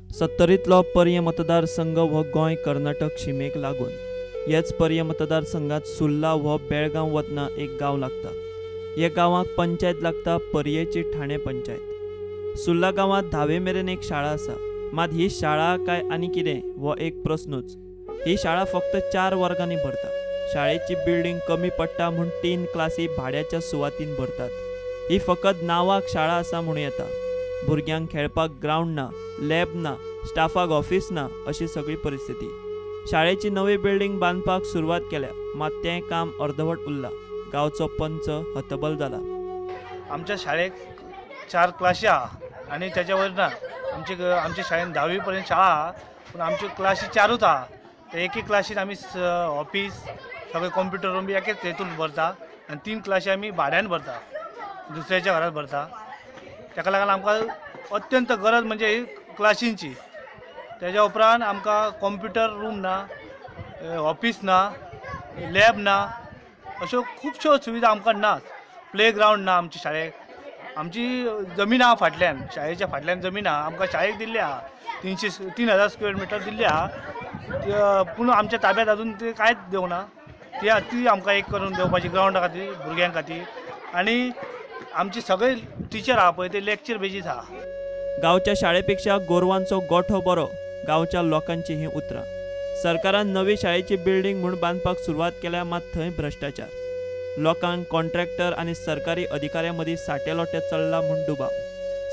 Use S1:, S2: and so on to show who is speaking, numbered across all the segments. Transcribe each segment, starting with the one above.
S1: सत्तरीतलो पर्य मतदारसंघ हो गोंय कर्नाटक शिमेक लागून हेच पर्य मतदारसंघात सुर्ला हो बेळगांव वतना एक गांव लागता। ह्या गांवाक पंचायत लागता पर्येची ठाणे पंचायत। सुर्ला गांवात 10वे मेरेन एक शाळा आसा, मात ही शाळा काय आनी कितें हो एक प्रस्नूच। ही शाळा फक्त 4 वर्गांनी भरता। शाळेची बिल्डिंग कमी पडटा म्हूण 3 क्लासी भाड्याच्या सुवातीन भरतात। ही फकत नांवाक शाळा आसा म्हूण येता। भुरग्यांक खेळपाक ग्राउंड ना, लॅब ना, स्टाफाक ऑफिस ना, अशी सगळी परिस्थिती। शाळेची नवी बिल्डिंग बांदपाक सुरवात केल्या, मात तें काम अर्धवट उरलां। गांवचो पंच हतबल जाला।
S2: आमच्या शाळेक 4 क्लासी आहा आनी त्याच्या वयल्यान आमच्या शाळेन 10वी पर्यंत शाळा आहा, पूण आमच्यो क्लासी 4च आहा। ते एक क्लासीन आमी ऑफिस सगळे कॉम्प्युटर रूम बी एकेच हेतून भरता आनी 3 क्लासी आमी भाड्यान भरता, दुसऱ्याच्या घरात भरता। ताका लागून आमकां अत्यंत गरज म्हणजे क्लासींची। त्याच्या उपरांत आमकां कॉम्प्युटर रूम ना, ऑफिस ना, लॅब ना, अश्यो खुबश्यो सुविधा आमकां नात। प्ले ग्राउंड ना आमच्या शाळेक। आमची जमीन आहा फाटल्यान, शाळेच्या फाटल्यान जमीन आहा, आमकां शाळेक दिल्ली आहा 3,000 स्क्वेअर मिटर दिल्ली आहा, पूण आमच्या ताब्यात अजून ते कांयच देवंक ना। ती आमकां एक करून देवपाची ग्राउंडा खातीर, भुरग्यां खातीर। आनी आमचे सगळे टिचर आहा पळय ते लेक्चर बेजीस आहा।
S1: गांवच्या शाळेपेक्षा गोरवांचो गोठो बरो, गांवच्या लोकांची ही उतरां। सरकारान नवी शाळेची बिल्डिंग म्हूण बांदपाक सुरवात केल्या, मात थंय भ्रश्टाचार। लोकांक कॉन्ट्रॅक्टर आनी सरकारी अधिकाऱ्यां मदीं साटेलोटे चल्ला म्हूण दुबाव।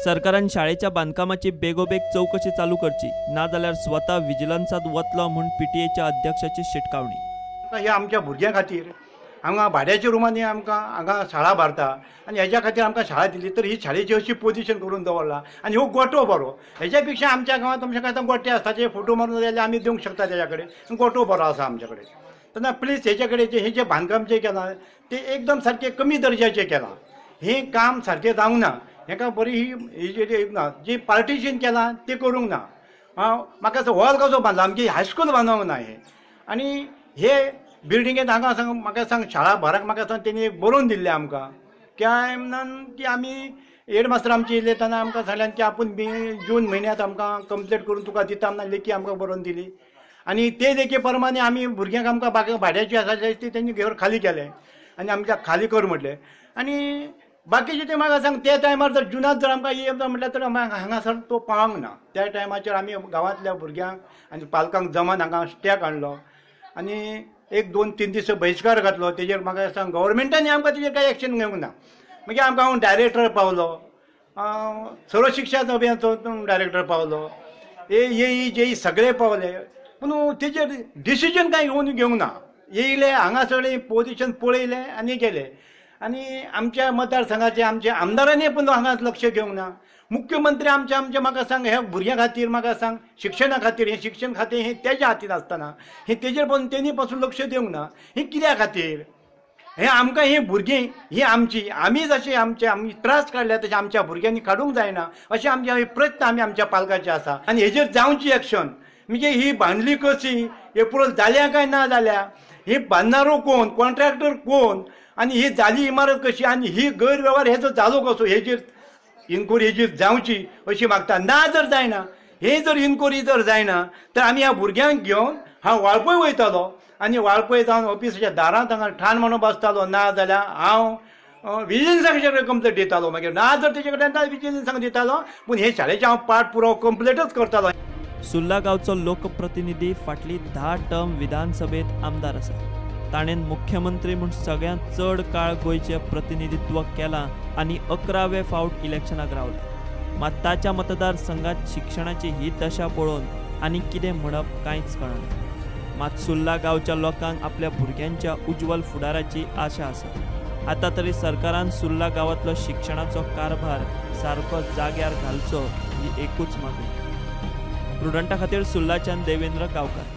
S1: सरकारान शाळेच्या बांदकामाची बेगोबेग चवकशी चालू करची, नाजाल्यार स्वता विजिलन्सांत वतलो म्हूण PTA अध्यक्षाची शिटकावणी।
S3: ह्या आमच्या भुरग्यां खातीर हांगा भाड्याच्या रुमांनी आमकां हांगा शाळा भरता आनी हेच्या खातीर आमकां शाळा दिली, तर ही शाळेची अशी पोजिशन करून दवरला आनी हो गोठो बरो। हेच्या पेक्षा आमच्या गांवांत तुमच्या खातीर गोठे आसता, ते फोटो मारून जाल्यार आमी दिवंक शकता तेच्या कडेन। गोठो बरो आसा आमच्या कडेन। तेन्ना प्लीज हेचे कडेन हे जे बांदकाम जे केलां ते एकदम सारकें कमी दर्जाचें केलां। हें काम सारकें जावंक ना। हेका बरी ही जी पार्टिशन केलां तें करूंक ना। म्हाका हॉल कसो बांदला, आमची हायस्कूल बांदूंक ना हे। आनी हे बिल्डिंगेंत हांगा म्हाका सांग शाळा भराक म्हाका सांग तेणी बरोवन दिल्लें आमकां। काय म्हणून की आमी हेडमास्तर आमचे येयले तेन्ना आमकां सांगल्यान की आपूण जून म्हयन्यांत आमकां कंप्लीट करून तुका दिता म्हणून लेखी आमकां बरोवन दिली। आनी ते लेखी प्रमाणे आमी भुरग्यांक आमकां भाड्याची आसा ते तेणी घर खाली केलें आनी आमच्या खाली कर म्हटलें। आनी बाकीचे ते म्हाका सांग त्या टायमार जर जुनांत जर आमकां येता म्हटल्यार तर हांगासर तो पावंक ना। त्या टायमाचेर आमी गांवांतल्या भुरग्यांक आनी पालकांक जमान हांगा स्टॅक हाडलो आनी 1-2-3 दीस बहिष्कार घातलो। तेजेर म्हाका सांग गव्हर्मेंटानी आमकां तेजेर कांय एक्शन घेवंक ना। मागीर आमकां हांव डायरेक्टर पावलो, सर्व शिक्षा अभियानाचो डायरेक्टर पावलो, JE सगळे पावले, पूण तेजेर डिसिजन कांय घेवंक ना। येयले हांगासर पोजिशन पळयलें आनी गेले। आनी आमच्या मतदारसंघाचे आमच्या आमदारांनी पूण हांगा लक्ष घेवंक ना। मुख्यमंत्री आमच्या म्हाका सांग ह्या भुरग्यां खातीर म्हाका सांग शिक्षणा खातीर हें शिक्षण खातें हें तेज्या हातीन आसतना हें तेजेर पासून तेणी पासून लक्ष दिवंक ना। हें कित्या खातीर? हें आमकां हें भुरगीं ही आमची, आमी जशें आमी त्रास काडल्या तशें आमच्या भुरग्यांनी काडूंक जायना अशें आमचे प्रयत्न आमी आमच्या पालकाचे आसा। आनी हेजेर जावची एक्शन। म्हणजे ही बांदली कशी, हे पुरो जाल्या काय ना जाल्या, ही बांदणारो कोण, कॉन्ट्रॅक्टर कोण, आनी ही जाली इमारत कशी, आनी ही गैरवेव्हार हेजो जालो कसो, हेजेर इन्क्वायरी हेजेर जावची अशी मागता। ना जर जायना, हे जर इन्क्वायरी जर जायना तर आमी ह्या भुरग्यांक घेवन हांव वाळपय वयतालो आनी वाळपय जावन ऑफिसाच्या दारांत हांगा ठाण म्हणून बसतालो। ना जाल्यार हांव विजिलन्साक कंप्लेंट दितालो। मागीर ना जर तेजे कडेन विजिलन्साक दितालो, पूण हे शाळेचे हांव पाठ पुरावो कंप्लेटच करतालो।
S1: सुर्ला गांवचो लोकप्रतिनिधी फाटली 10 टर्म विधानसभेत आमदार आसा। ताणें मुख्यमंत्री म्हूण सगळ्यांत चड काळ गोंयचें प्रतिनिधित्व केलां आनी 11वे फावट इलेक्शनाक रावला। मात ताच्या मतदारसंघात शिक्षणाची ही दशा पळोवन आनी कितें म्हणप कांयच कळना। मात सुर्ला गांवच्या लोकांक आपल्या भुरग्यांच्या उज्वल फुडाराची आशा आसा। आतां तरी सरकारान सुर्ला गांवांतलो शिक्षणाचो कारभार सारको जाग्यार घालचो ही एकूच मागणी। प्रुडंटा खातीर सुर्लाच्यान देवेंद्र गांवकार।